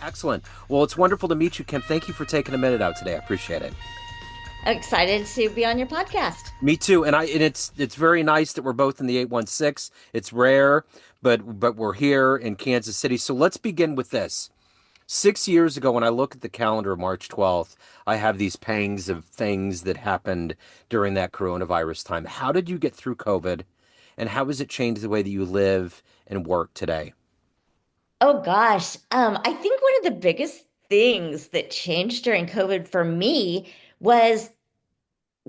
Excellent. Well, it's wonderful to meet you, Kim. Thank you for taking a minute out today. I appreciate it. I'm excited to be on your podcast. Me too. And it's very nice that we're both in the 816. It's rare, but we're here in Kansas City. So let's begin with this. 6 years ago, when I look at the calendar of March 12th, I have these pangs of things that happened during that coronavirus time. How did you get through COVID, and how has it changed the way that you live and work today? Oh gosh, I think one of the biggest things that changed during COVID for me was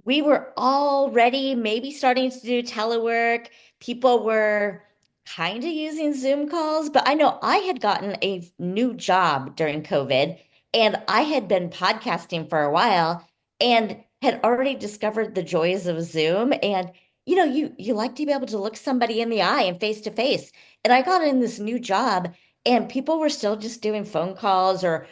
we were already maybe starting to do telework. People were kind of using Zoom calls, but I know I had gotten a new job during COVID and I had been podcasting for a while and had already discovered the joys of Zoom. And you like to be able to look somebody in the eye and face to face. And I got in this new job and people were still just doing phone calls or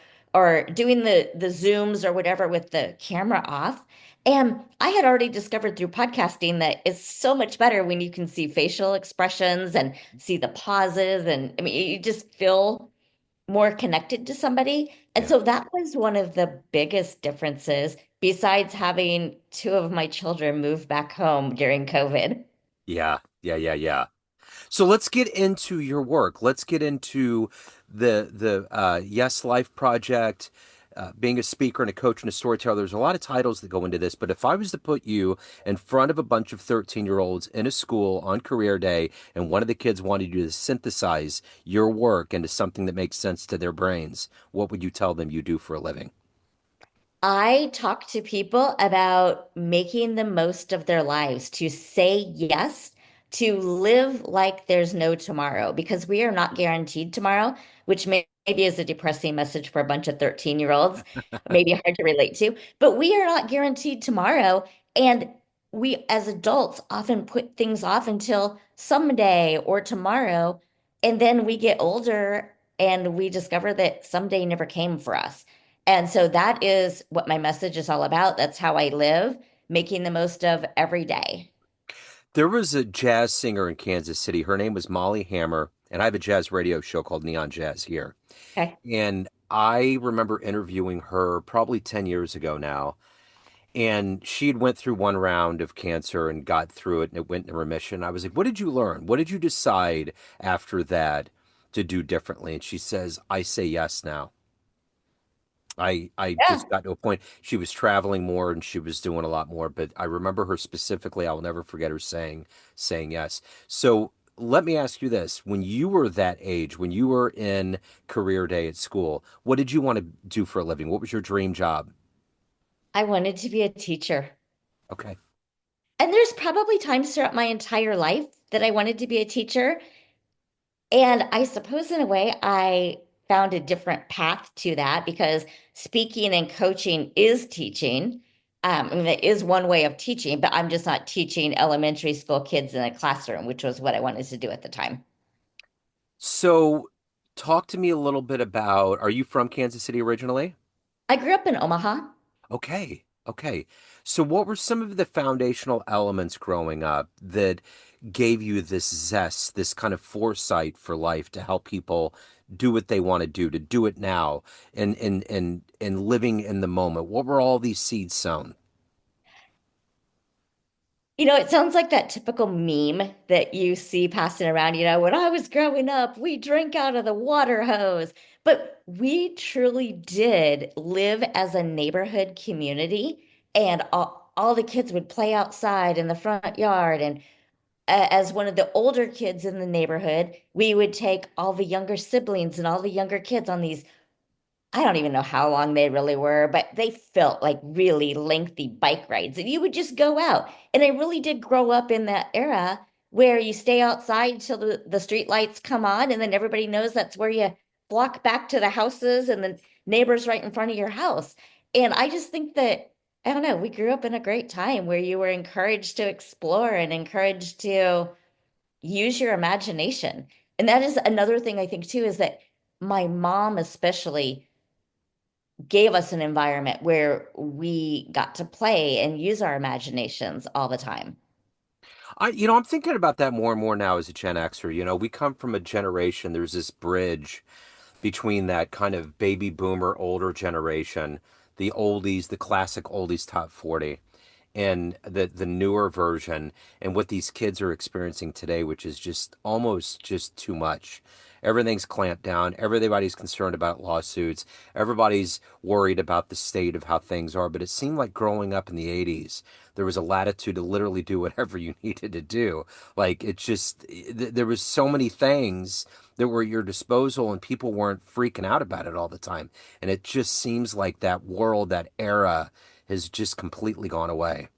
doing the Zooms or whatever with the camera off. And I had already discovered through podcasting that it's so much better when you can see facial expressions and see the pauses. And I mean, you just feel more connected to somebody. And Yeah. so that was one of the biggest differences, besides having two of my children move back home during COVID. Yeah. Yeah. Yeah. Yeah. So let's get into your work. Let's get into the Yes Life Project, being a speaker and a coach and a storyteller. There's a lot of titles that go into this, but if I was to put you in front of a bunch of 13-year-olds in a school on career day, and one of the kids wanted you to synthesize your work into something that makes sense to their brains, what would you tell them you do for a living? I talk to people about making the most of their lives, to say yes, to live like there's no tomorrow, because we are not guaranteed tomorrow, which maybe is a depressing message for a bunch of 13-year-olds, maybe hard to relate to, but we are not guaranteed tomorrow. And we as adults often put things off until someday or tomorrow. And then we get older and we discover that someday never came for us. And so that is what my message is all about. That's how I live, making the most of every day. There was a jazz singer in Kansas City. Her name was Molly Hammer, and I have a jazz radio show called Neon Jazz here. Okay. And I remember interviewing her probably 10 years ago now. And she'd went through one round of cancer and got through it and it went in remission. I was like, what did you learn? What did you decide after that to do differently? And she says, I say yes now. I Yeah. just got to a point. She was traveling more and she was doing a lot more, but I remember her specifically. I will never forget her saying yes. So let me ask you this. When you were that age, when you were in career day at school, what did you want to do for a living? What was your dream job? I wanted to be a teacher. Okay. And there's probably times throughout my entire life that I wanted to be a teacher. And I suppose in a way I found a different path to that because speaking and coaching is teaching. I mean, it is one way of teaching, but I'm just not teaching elementary school kids in a classroom, which was what I wanted to do at the time. So talk to me a little bit about, are you from Kansas City originally? I grew up in Omaha. Okay. Okay. So what were some of the foundational elements growing up that gave you this zest, this kind of foresight for life to help people do what they want to do it now and living in the moment? What were all these seeds sown? It sounds like that typical meme that you see passing around. When I was growing up, we drank out of the water hose. But we truly did live as a neighborhood community, and all the kids would play outside in the front yard. And as one of the older kids in the neighborhood, we would take all the younger siblings and all the younger kids on these, I don't even know how long they really were, but they felt like really lengthy bike rides. And you would just go out. And I really did grow up in that era where you stay outside till the street lights come on, and then everybody knows that's where you flock back to the houses and the neighbors right in front of your house. And I just think that, I don't know, we grew up in a great time where you were encouraged to explore and encouraged to use your imagination. And that is another thing I think too, is that my mom especially gave us an environment where we got to play and use our imaginations all the time. I'm thinking about that more and more now as a Gen Xer. We come from a generation, there's this bridge between that kind of baby boomer older generation, the oldies, the classic oldies top 40, and the newer version, and what these kids are experiencing today, which is just almost just too much. Everything's clamped down. Everybody's concerned about lawsuits. Everybody's worried about the state of how things are. But it seemed like growing up in the 80s, there was a latitude to literally do whatever you needed to do. Like it just, there was so many things that were at your disposal, and people weren't freaking out about it all the time. And it just seems like that world, that era, has just completely gone away.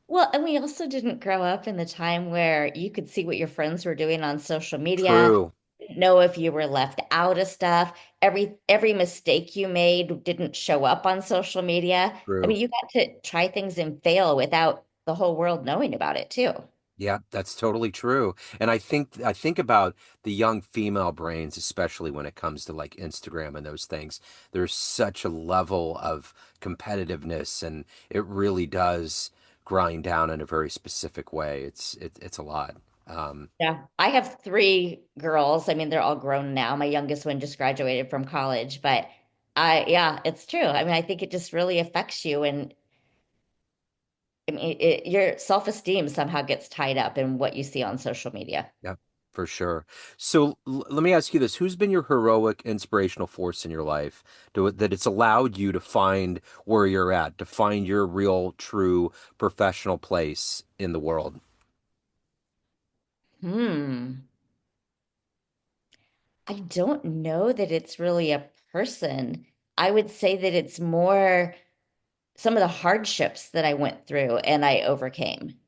Well, and we also didn't grow up in the time where you could see what your friends were doing on social media, True, didn't know if you were left out of stuff. Every mistake you made didn't show up on social media. I true. mean, you got to try things and fail without the whole world knowing about it too. Yeah, that's totally true. And I think about the young female brains, especially when it comes to like Instagram and those things. There's such a level of competitiveness, and it really does grind down in a very specific way. It's a lot. Um, Yeah, I have three girls. I mean, they're all grown now. My youngest one just graduated from college, but yeah, it's true. I mean, I think it just really affects you, and I mean, your self-esteem somehow gets tied up in what you see on social media. yeah, for sure. So let me ask you this: who's been your heroic, inspirational force in your life that it's allowed you to find where you're at, to find your real, true professional place in the world? Hmm. I don't know that it's really a person. I would say that it's more some of the hardships that I went through and I overcame.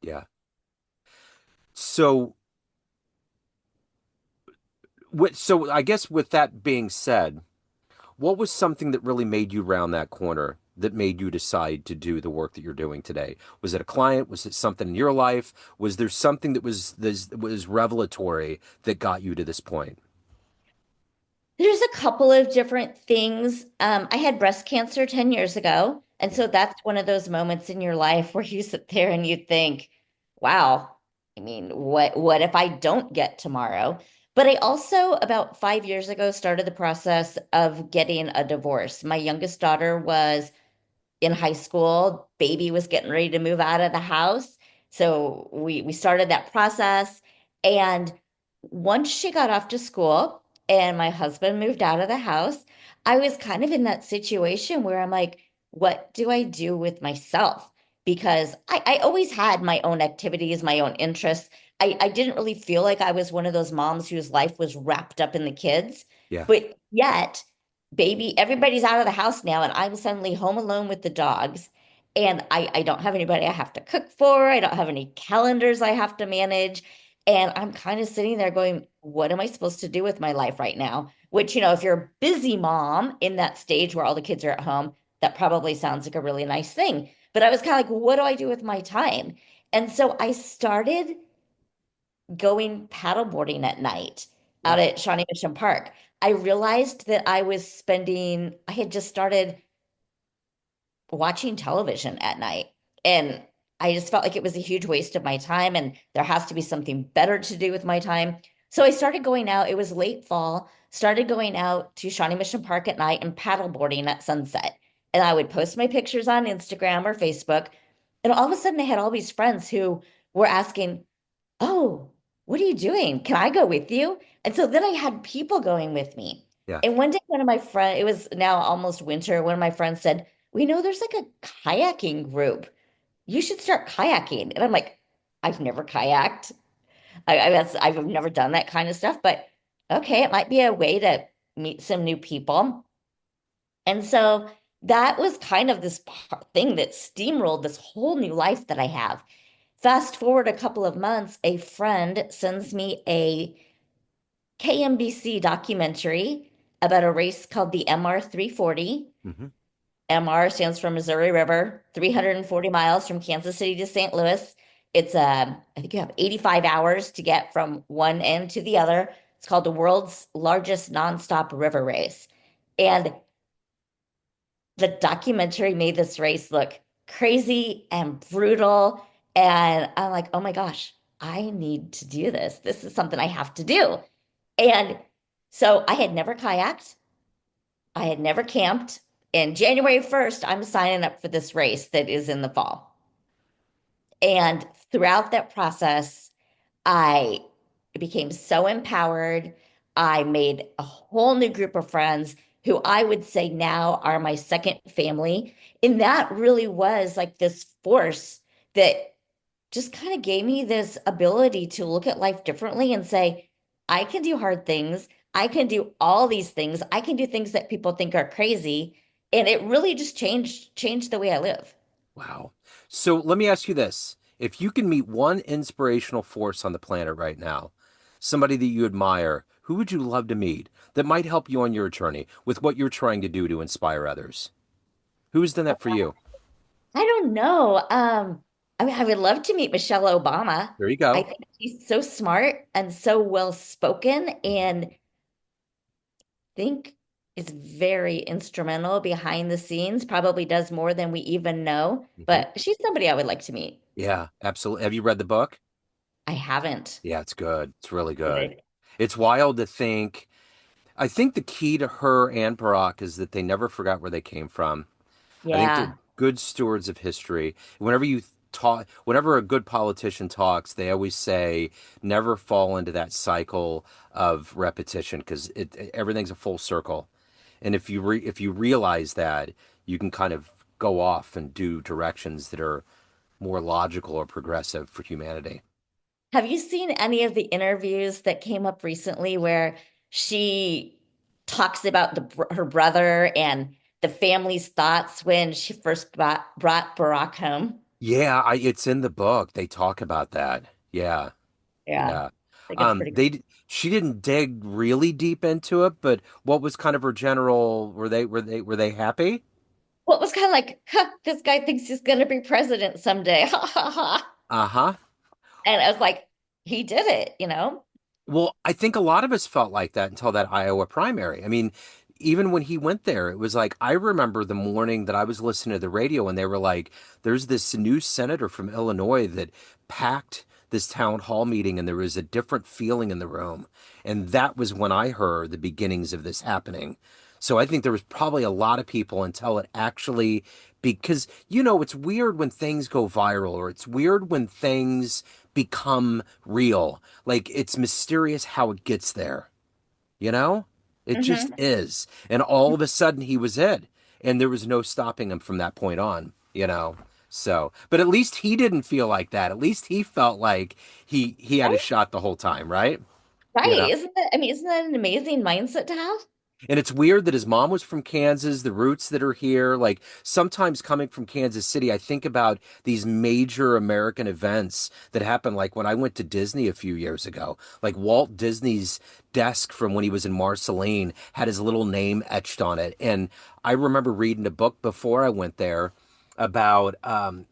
Yeah. So, so I guess with that being said, what was something that really made you round that corner, that made you decide to do the work that you're doing today? Was it a client? Was it something in your life? Was there something that was revelatory that got you to this point? There's a couple of different things. I had breast cancer 10 years ago. And Yeah. so that's one of those moments in your life where you sit there and you think, wow, I mean, what if I don't get tomorrow? But I also, about 5 years ago, started the process of getting a divorce. My youngest daughter was in high school. Baby was getting ready to move out of the house. So we started that process. And once she got off to school and my husband moved out of the house, I was kind of in that situation where I'm like, what do I do with myself? Because I always had my own activities, my own interests. I didn't really feel like I was one of those moms whose life was wrapped up in the kids. Yeah. But yet, baby, everybody's out of the house now, and I'm suddenly home alone with the dogs. And I don't have anybody I have to cook for. I don't have any calendars I have to manage. And I'm kind of sitting there going, what am I supposed to do with my life right now? Which, if you're a busy mom in that stage where all the kids are at home, that probably sounds like a really nice thing. But I was kind of like, what do I do with my time? And so I started going paddleboarding at night out Yeah. at Shawnee Mission Park. I realized that I had just started watching television at night. And I just felt like it was a huge waste of my time and there has to be something better to do with my time. So I started going out. It was late fall, started going out to Shawnee Mission Park at night and paddleboarding at sunset. And I would post my pictures on Instagram or Facebook. And all of a sudden, I had all these friends who were asking, oh, what are you doing? Can I go with you? And so then I had people going with me. Yeah. And one day, one of my friends, it was now almost winter, one of my friends said, we know there's like a kayaking group. You should start kayaking. And I'm like, I've never kayaked. I've never done that kind of stuff, but okay, it might be a way to meet some new people. And so that was kind of this thing that steamrolled this whole new life that I have. Fast forward a couple of months, a friend sends me a KMBC documentary about a race called the MR 340. Hmm. MR stands for Missouri River, 340 miles from Kansas City to St. Louis. It's I think you have 85 hours to get from one end to the other. It's called the world's largest nonstop river race. And the documentary made this race look crazy and brutal. And I'm like, oh my gosh, I need to do this. This is something I have to do. And So I had never kayaked. I had never camped. And January 1st, I'm signing up for this race that is in the fall. And throughout that process, I became so empowered. I made a whole new group of friends who I would say now are my second family. And that really was like this force that just kind of gave me this ability to look at life differently and say, I can do hard things. I can do all these things. I can do things that people think are crazy. And it really just changed the way I live. Wow. So let me ask you this. If you can meet one inspirational force on the planet right now, somebody that you admire, who would you love to meet that might help you on your journey with what you're trying to do to inspire others? Who's done that for you? I don't know. I mean, I would love to meet Michelle Obama. There you I go. think she's so smart and so well spoken, and think is very instrumental behind the scenes, probably does more than we even know, Hmm. but she's somebody I would like to meet. Yeah, absolutely. Have you read the book? I haven't. Yeah, it's good. It's really Is good. it? It's wild to think. I think the key to her and Barack is that they never forgot where they came from. I think they're Yeah. good stewards of history. Whenever you talk, whenever a good politician talks, they always say never fall into that cycle of repetition because everything's a full circle. And if you realize that, you can kind of go off and do directions that are more logical or progressive for humanity. Have you seen any of the interviews that came up recently where she talks about her brother and the family's thoughts when she first brought Barack home? Yeah, it's in the book. They talk about that. Yeah. Yeah, Yeah. I think it's pretty. She didn't dig really deep into it, but what was kind of her general, were they happy? Well, it was kind of like, huh, this guy thinks he's going to be president someday. Ha ha ha. Uh-huh. And I was like, he did it, you know? Well, I think a lot of us felt like that until that Iowa primary. I mean, even when he went there, it was like I remember the morning that I was listening to the radio and they were like, there's this new senator from Illinois that packed this town hall meeting and there was a different feeling in the room. And that was when I heard the beginnings of this happening. So I think there was probably a lot of people until it actually, because it's weird when things go viral or it's weird when things become real. Like it's mysterious how it gets there, you know? It just Hmm. is. And all of a sudden he was it. And there was no stopping him from that point on. So, but at least he didn't feel like that. At least he felt like he had a Right? shot the whole time, right? You Right. know. Isn't that an amazing mindset to have? And it's weird that his mom was from Kansas, the roots that are here. Like sometimes coming from Kansas City, I think about these major American events that happened. Like when I went to Disney a few years ago, like Walt Disney's desk from when he was in Marceline had his little name etched on it. And I remember reading a book before I went there about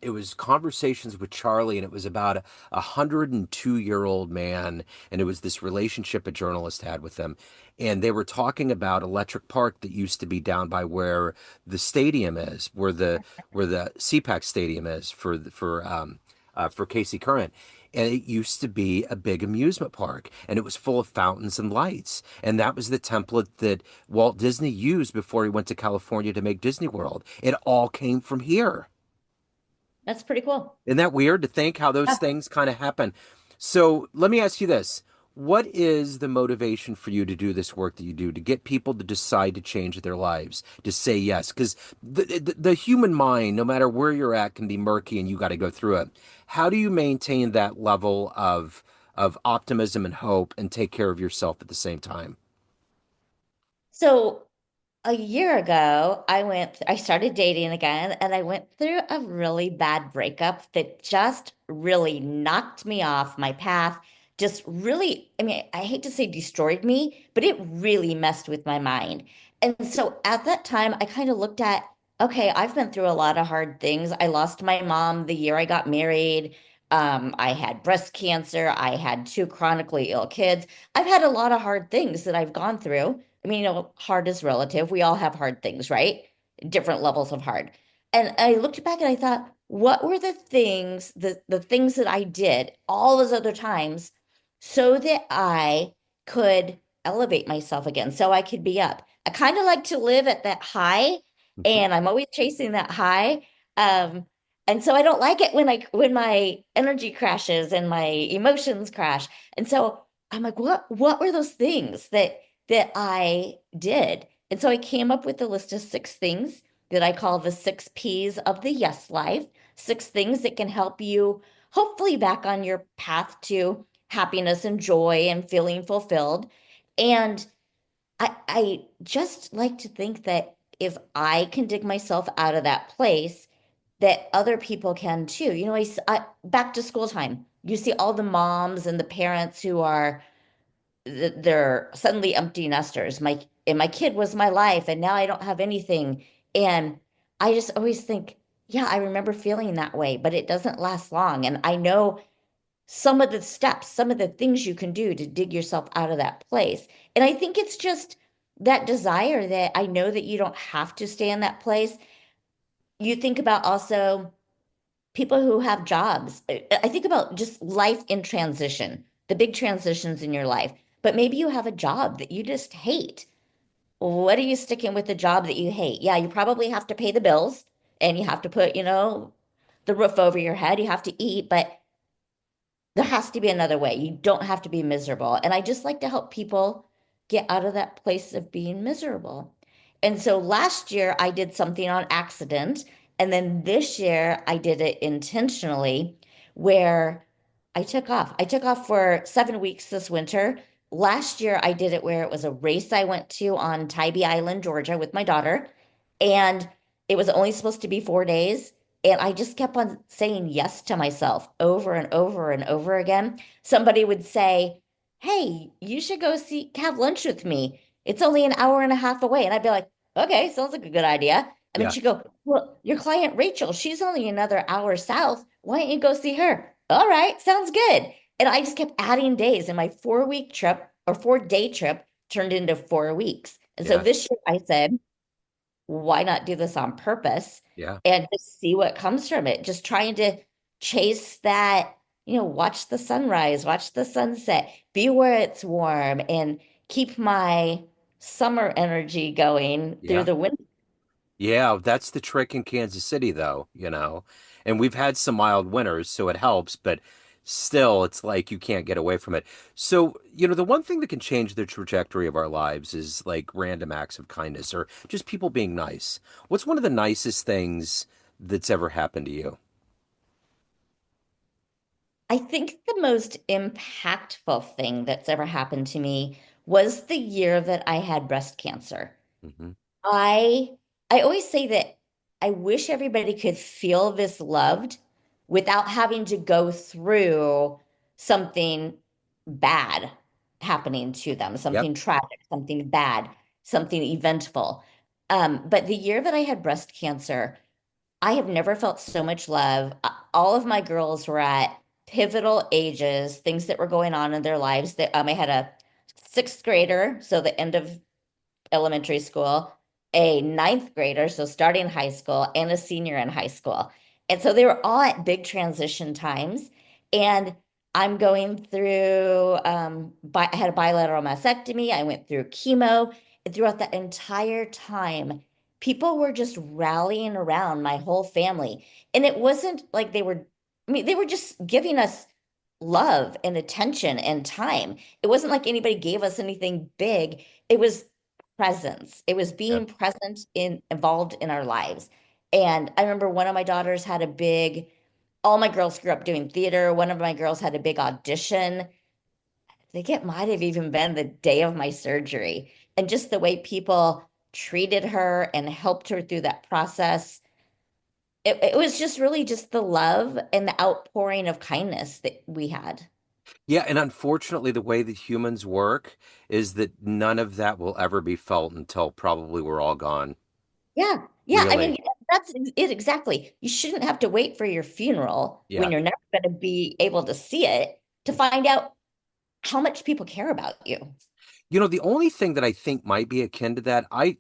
it was Conversations with Charlie, and it was about a 102-year-old man, and it was this relationship a journalist had with him, and they were talking about Electric Park that used to be down by where the stadium is, where the CPAC stadium is for Casey Current. And it used to be a big amusement park, and it was full of fountains and lights. And that was the template that Walt Disney used before he went to California to make Disney World. It all came from here. That's pretty cool. Isn't that weird to think how those Yeah. things kind of happen? So let me ask you this. What is the motivation for you to do this work that you do, to get people to decide to change their lives, to say yes? Because the human mind, no matter where you're at, can be murky and you got to go through it. How do you maintain that level of optimism and hope and take care of yourself at the same time? So a year ago, I started dating again, and I went through a really bad breakup that just really knocked me off my path. Just really, I mean, I hate to say destroyed me, but it really messed with my mind. And so at that time, I kind of looked at, okay, I've been through a lot of hard things. I lost my mom the year I got married. I had breast cancer. I had two chronically ill kids. I've had a lot of hard things that I've gone through. I mean, hard is relative. We all have hard things, right? Different levels of hard. And I looked back and I thought, what were the things that I did all those other times so that I could elevate myself again so I could be up. I kind of like to live at that high, Mhm. and I'm always chasing that high. Um, and so I don't like it when my energy crashes and my emotions crash. And so I'm like, what were those things that I did? And so I came up with a list of 6 things that I call the 6 P's of the yes life, 6 things that can help you hopefully back on your path to happiness and joy and feeling fulfilled. And I just like to think that if I can dig myself out of that place, that other people can too. Back to school time, you see all the moms and the parents who are they're suddenly empty nesters. My kid was my life, and now I don't have anything. And I just always think, yeah, I remember feeling that way, but it doesn't last long. And I know some of the steps, some of the things you can do to dig yourself out of that place. And I think it's just that desire that I know that you don't have to stay in that place. You think about also people who have jobs. I think about just life in transition, the big transitions in your life. But maybe you have a job that you just hate. What are you sticking with the job that you hate? Yeah, you probably have to pay the bills and you have to put, the roof over your head. You have to eat, but there has to be another way. You don't have to be miserable. And I just like to help people get out of that place of being miserable. And so last year I did something on accident. And then this year I did it intentionally where I took off. I took off for 7 weeks this winter. Last year I did it where it was a race I went to on Tybee Island, Georgia with my daughter. And it was only supposed to be 4 days. And I just kept on saying yes to myself over and over and over again. Somebody would say, "Hey, you should go have lunch with me. It's only an hour and a half away." And I'd be like, "Okay, sounds like a good idea." And then Yeah, she'd go, "Well, your client Rachel, she's only another hour south. Why don't you go see her?" "All right, sounds good." And I just kept adding days, and my 4 week trip or 4 day trip turned into 4 weeks. And so yeah, this year I said, why not do this on purpose yeah. and just see what comes from it? Just trying to chase that, watch the sunrise, watch the sunset, be where it's warm, and keep my summer energy going through Yeah. the winter. Yeah, that's the trick in Kansas City, though. And we've had some mild winters, so it helps, but still, it's like you can't get away from it. So, the one thing that can change the trajectory of our lives is like random acts of kindness or just people being nice. What's one of the nicest things that's ever happened to you? I think the most impactful thing that's ever happened to me was the year that I had breast cancer. Hmm. I I always say that I wish everybody could feel this loved without having to go through something bad happening to them, Yep. something tragic, something bad, something eventful. But the year that I had breast cancer, I have never felt so much love. All of my girls were at pivotal ages, things that were going on in their lives. That I had a sixth grader, so the end of elementary school, a ninth grader, so starting high school, and a senior in high school. And so they were all at big transition times. And I'm going through, I had a bilateral mastectomy. I went through chemo. And throughout that entire time, people were just rallying around my whole family. And it wasn't like they were just giving us love and attention and time. It wasn't like anybody gave us anything big. It was presence. It was Yeah. being present in involved in our lives. And I remember one of my daughters had a big, all my girls grew up doing theater. One of my girls had a big audition. I think it might have even been the day of my surgery. And just the way people treated her and helped her through that process. It was just really just the love and the outpouring of kindness that we had. Yeah, and unfortunately, the way that humans work is that none of that will ever be felt until probably we're all gone. Yeah. Yeah. I mean, Really. that's it exactly. You shouldn't have to wait for your funeral when Yeah. you're never going to be able to see it to find out how much people care about you. The only thing that I think might be akin to that, I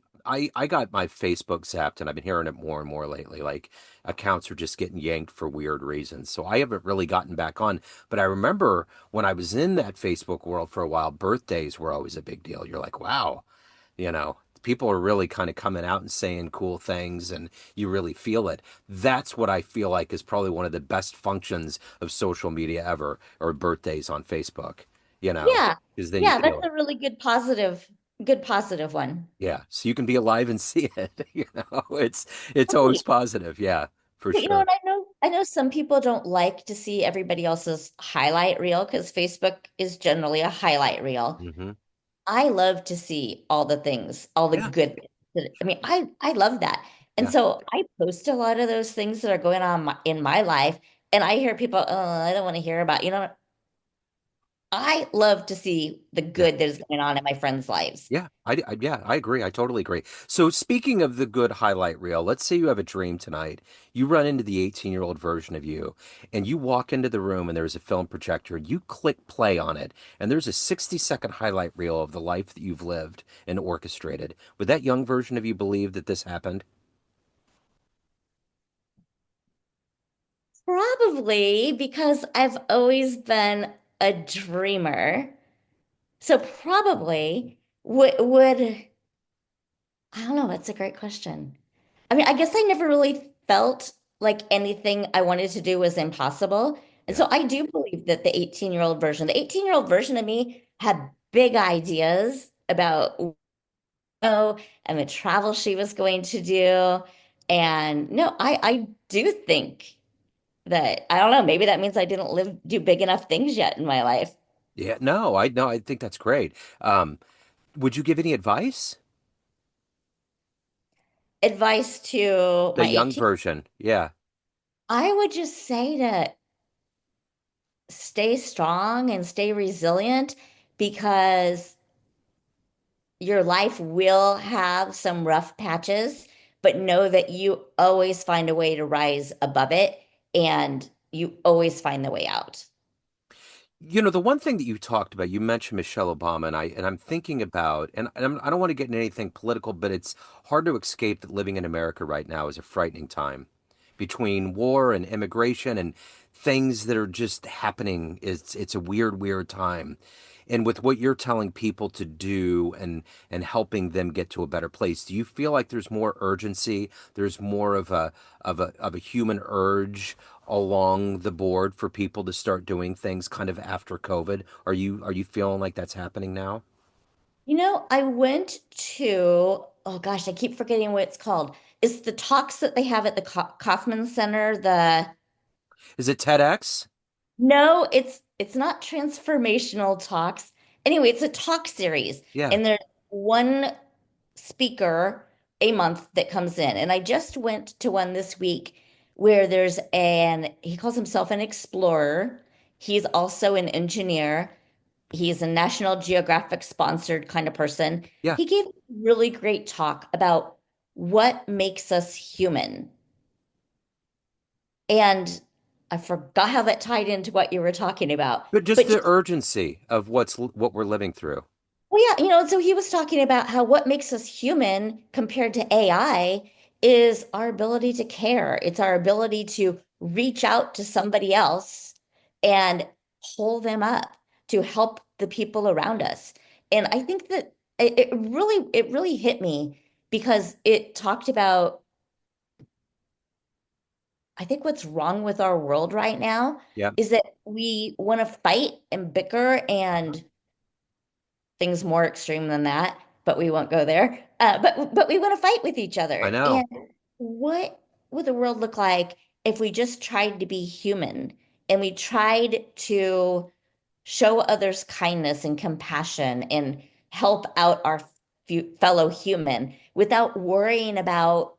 I got my Facebook zapped, and I've been hearing it more and more lately. Like accounts are just getting yanked for weird reasons. So I haven't really gotten back on. But I remember when I was in that Facebook world for a while, birthdays were always a big deal. You're like, wow, people are really kind of coming out and saying cool things, and you really feel it. That's what I feel like is probably one of the best functions of social media ever, or birthdays on Facebook, Yeah. because then you Yeah, that's feel it. a really good positive one. Yeah, so you can be alive and see it. It's always Right. positive. Yeah, for But, sure. and I know some people don't like to see everybody else's highlight reel because Facebook is generally a highlight reel. Hmm. I love to see all the things, all the Yeah, good things. I mean, I love that. And yeah, so I post a lot of those things that are going on in my life, and I hear people, oh, I don't want to hear about, I love to see the yeah. good that is going on in my friends' lives. Yeah, yeah, I agree. I totally agree. So speaking of the good highlight reel, let's say you have a dream tonight. You run into the 18-year-old version of you, and you walk into the room and there's a film projector. You click play on it, and there's a 60-second highlight reel of the life that you've lived and orchestrated. Would that young version of you believe that this happened? Probably because I've always been a dreamer. So probably would I don't know, that's a great question. I mean, I guess I never really felt like anything I wanted to do was impossible. And Yeah, so I do believe that the 18-year-old version of me had big ideas about and the travel she was going to do. And no, I do think that I don't know, maybe that means I didn't do big enough things yet in my life. yeah. No, I think that's great. Would you give any advice? Advice to The my young 18, version. Yeah, I would just say to stay strong and stay resilient because your life will have some rough patches, but know that you always find a way to rise above it and you always find the way out. The one thing that you talked about, you mentioned Michelle Obama, and I'm thinking about, I don't want to get into anything political, but it's hard to escape that living in America right now is a frightening time between war and immigration and things that are just happening. It's a weird, weird time. And with what you're telling people to do and helping them get to a better place, do you feel like there's more urgency? There's more of a human urge along the board for people to start doing things kind of after COVID? Are you feeling like that's happening now? I went to, oh gosh, I keep forgetting what it's called. It's the talks that they have at the Kaufman Center, Is it TEDx? no, it's not transformational talks. Anyway, it's a talk series, Yeah, and there's one speaker a month that comes in. And I just went to one this week where he calls himself an explorer. He's also an engineer. He's a National Geographic sponsored kind of person. yeah. He gave a really great talk about what makes us human. And I forgot how that tied into what you were talking about. But just But the urgency of what we're living through. well, yeah, so he was talking about how what makes us human compared to AI is our ability to care. It's our ability to reach out to somebody else and pull them up to help the people around us. And I think that it really hit me because it talked about, I think what's wrong with our world right now Yeah, is that we want to fight and bicker and things more extreme than that, but we won't go there. But we want to fight with each I other. know. And what would the world look like if we just tried to be human and we tried to show others kindness and compassion and help out our fellow human without worrying about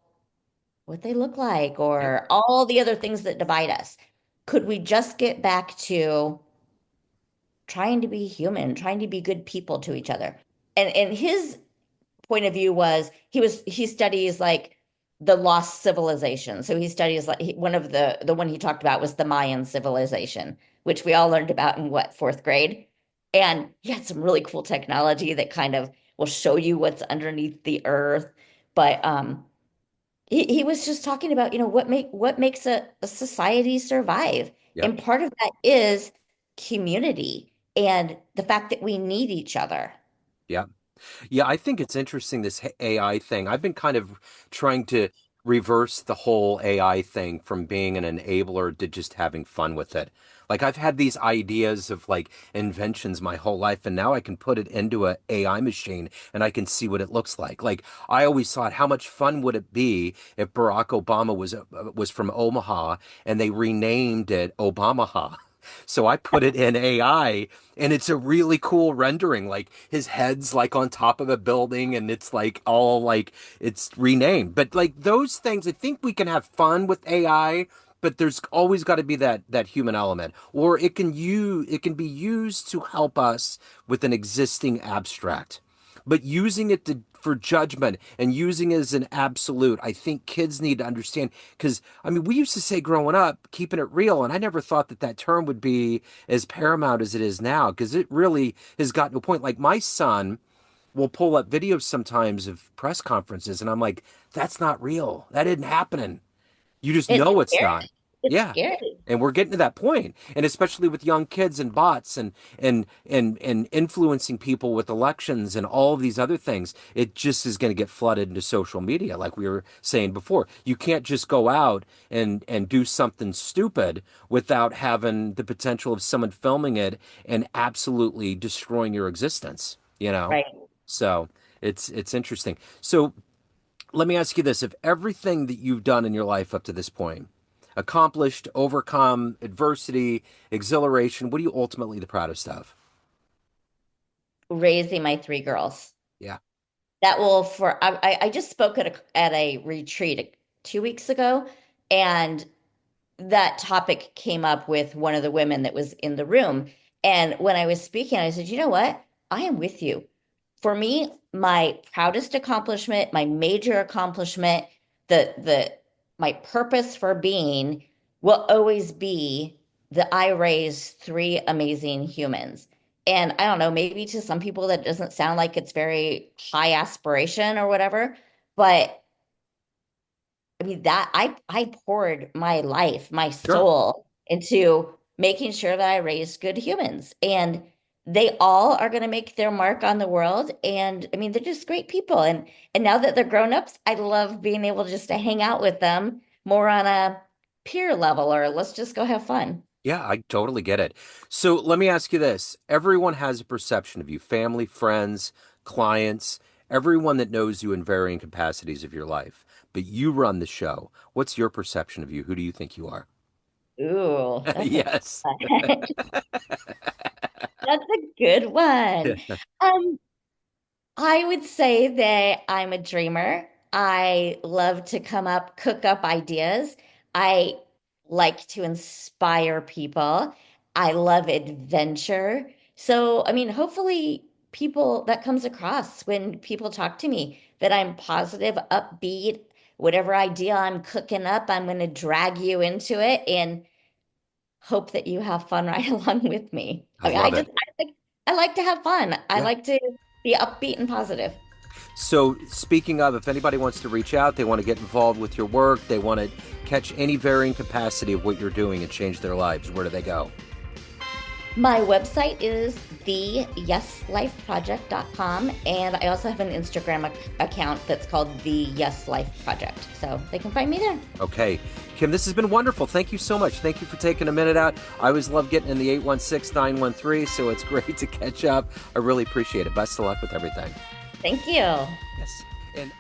what they look like Yeah, or all the other things that divide us? Could we just get back to trying to be human, trying to be good people to each other? And his point of view was he studies like the lost civilization. So he studies like one of the one he talked about was the Mayan civilization, which we all learned about in what, fourth grade. And he had some really cool technology that kind of will show you what's underneath the earth. But he was just talking about, what makes a society survive. Yep. And part of that is community and the fact that we need each other. Yep. Yeah, I think it's interesting, this AI thing. I've been kind of trying to reverse the whole AI thing from being an enabler to just having fun with it. Like I've had these ideas of like inventions my whole life, and now I can put it into a AI machine and I can see what it looks like. Like I always thought, how much fun would it be if Barack Obama was from Omaha and they renamed it Obamaha? So I put it in AI and it's a really cool rendering. Like his head's like on top of a building and it's like all like it's renamed. But like those things, I think we can have fun with AI, but there's always got to be that human element. Or it can be used to help us with an existing abstract. But using it for judgment and using it as an absolute, I think kids need to understand. Because, I mean, we used to say growing up, keeping it real, and I never thought that term would be as paramount as it is now, because it really has gotten to a point. Like, my son will pull up videos sometimes of press conferences, and I'm like, that's not real. That isn't happening. You just It's know it's scary. not. It's Yeah. scary. And we're getting to that point. And especially with young kids and bots and influencing people with elections and all of these other things, it just is going to get flooded into social media, like we were saying before. You can't just go out and do something stupid without having the potential of someone filming it and absolutely destroying your existence, you know? Right. So it's interesting. So let me ask you this. If everything that you've done in your life up to this point, accomplished, overcome, adversity, exhilaration, what are you ultimately the proudest of? Raising my three girls. Yeah. That will for I just spoke at a retreat 2 weeks ago, and that topic came up with one of the women that was in the room. And when I was speaking, I said, you know what? I am with you. For me, my proudest accomplishment, my major accomplishment, the my purpose for being will always be that I raised three amazing humans. And I don't know, maybe to some people that doesn't sound like it's very high aspiration or whatever, but I mean that I poured my life, my Sure. soul into making sure that I raised good humans. And they all are going to make their mark on the world. And I mean, they're just great people. And now that they're grown-ups, I love being able just to hang out with them more on a peer level, or let's just go have fun. Yeah, I totally get it. So let me ask you this. Everyone has a perception of you, family, friends, clients, everyone that knows you in varying capacities of your life. But you run the show. What's your perception of you? Who do you think you are? Ooh, that's a good Yes. one. That's a good one. Um, I would say that I'm a dreamer. I love to cook up ideas. I like to inspire people. I love adventure. So, I mean, hopefully, people that comes across when people talk to me that I'm positive, upbeat, whatever idea I'm cooking up, I'm going to drag you into it and hope that you have fun right along with me. I I mean, love it. I like to have fun. I Yeah. like to be upbeat and positive. So, speaking of, if anybody wants to reach out, they want to get involved with your work, they want to catch any varying capacity of what you're doing and change their lives, where do they go? My website is theyeslifeproject.com, and I also have an Instagram account that's called The Yes Life Project. So they can find me there. Okay. Kim, this has been wonderful. Thank you so much. Thank you for taking a minute out. I always love getting in the 816-913, so it's great to catch up. I really appreciate it. Best of luck with everything. Thank you. Yes. And